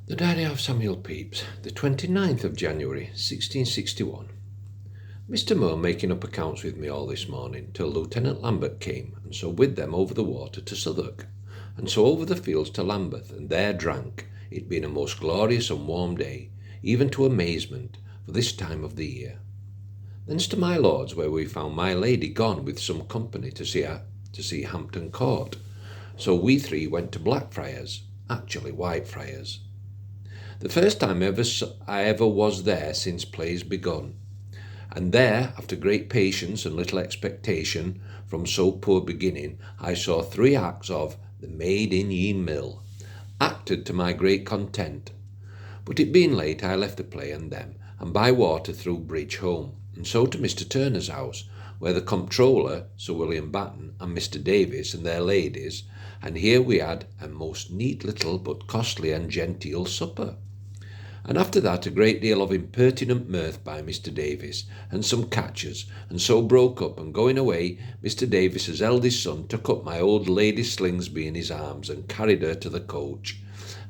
The Diary of Samuel Pepys, the 29th of January, 1661. Mr. Moore making up accounts with me all this morning, till Lieutenant Lambert came, and so with them over the water to Southwark, and so over the fields to Lambeth, and there drank, it being a most glorious and warm day, even to amazement, for this time of the year. Thence to my lord's, where we found my lady gone with some company to see Hampton Court. So we three went to Blackfriars, actually Whitefriars. The first time I ever was there since plays begun, and there, after great patience and little expectation, from so poor beginning, I saw 3 acts of The Maid in Ye Mill, acted to my great content. But it being late, I left the play and them, and by water through bridge home, and so to Mr. Turner's house, where the comptroller, Sir William Batten, and Mr. Davis and their ladies, and here we had a most neat little but costly and genteel supper. And after that a great deal of impertinent mirth by Mr. Davis, and some catchers, and so broke up, and going away, Mr. Davis's eldest son took up my old Lady Slingsby in his arms, and carried her to the coach,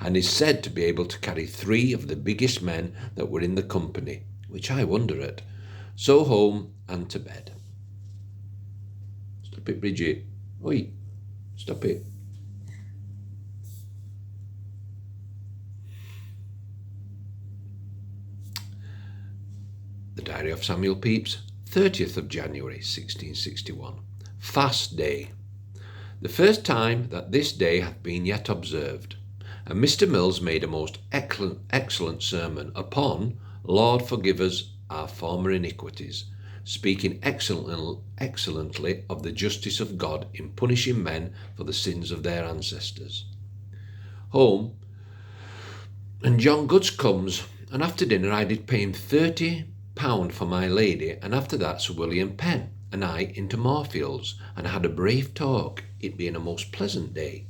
and is said to be able to carry 3 of the biggest men that were in the company, which I wonder at. So home and to bed. Stop it, Bridget. Oi, stop it. The Diary of Samuel Pepys, 30th of January, 1661. Fast day. The first time that this day hath been yet observed. And Mr. Mills made a most excellent sermon upon Lord forgive us our former iniquities, speaking excellently of the justice of God in punishing men for the sins of their ancestors. Home, and John Goods comes, and after dinner I did pay him £30 for my lady, and after that Sir William Penn and I into Moorfields, and had a brave talk, it being a most pleasant day.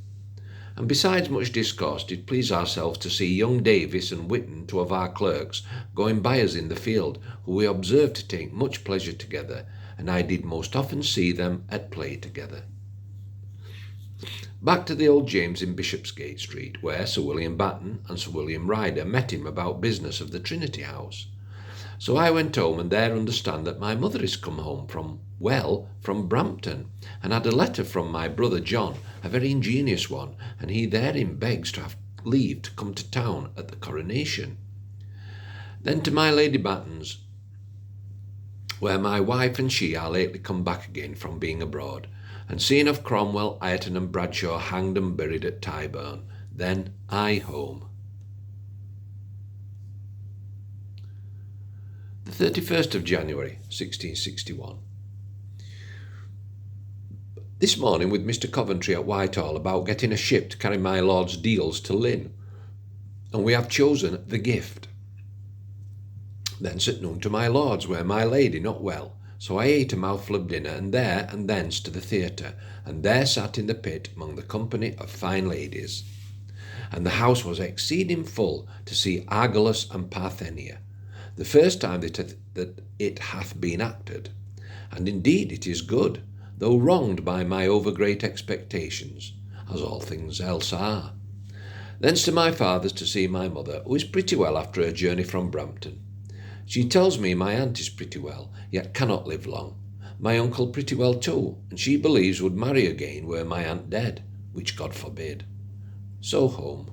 And besides much discourse, did please ourselves to see young Davis and Whitton, 2 of our clerks, going by us in the field, who we observed to take much pleasure together, and I did most often see them at play together. Back to the old James in Bishopsgate Street, where Sir William Batten and Sir William Ryder met him about business of the Trinity House. So I went home, and there understand that my mother is come home from Brampton, and had a letter from my brother John, a very ingenious one, and he therein begs to have leave to come to town at the coronation. Then to my Lady Batten's, where my wife and she are lately come back again from being abroad, and seeing of Cromwell, Ireton and Bradshaw hanged and buried at Tyburn, then I home. The 31st of January, 1661. This morning with Mr. Coventry at Whitehall about getting a ship to carry my lord's deals to Lynn, and we have chosen the Gift. Thence at noon to my lord's, where my lady not well, so I ate a mouthful of dinner, and there and thence to the theatre, and there sat in the pit among the company of fine ladies. And the house was exceeding full to see Argylus and Parthenia, the first time that it hath been acted, and indeed it is good, though wronged by my over-great expectations, as all things else are. Thence to my father's to see my mother, who is pretty well after her journey from Brampton. She tells me my aunt is pretty well, yet cannot live long. My uncle pretty well too, and she believes would marry again were my aunt dead, which God forbid. So home.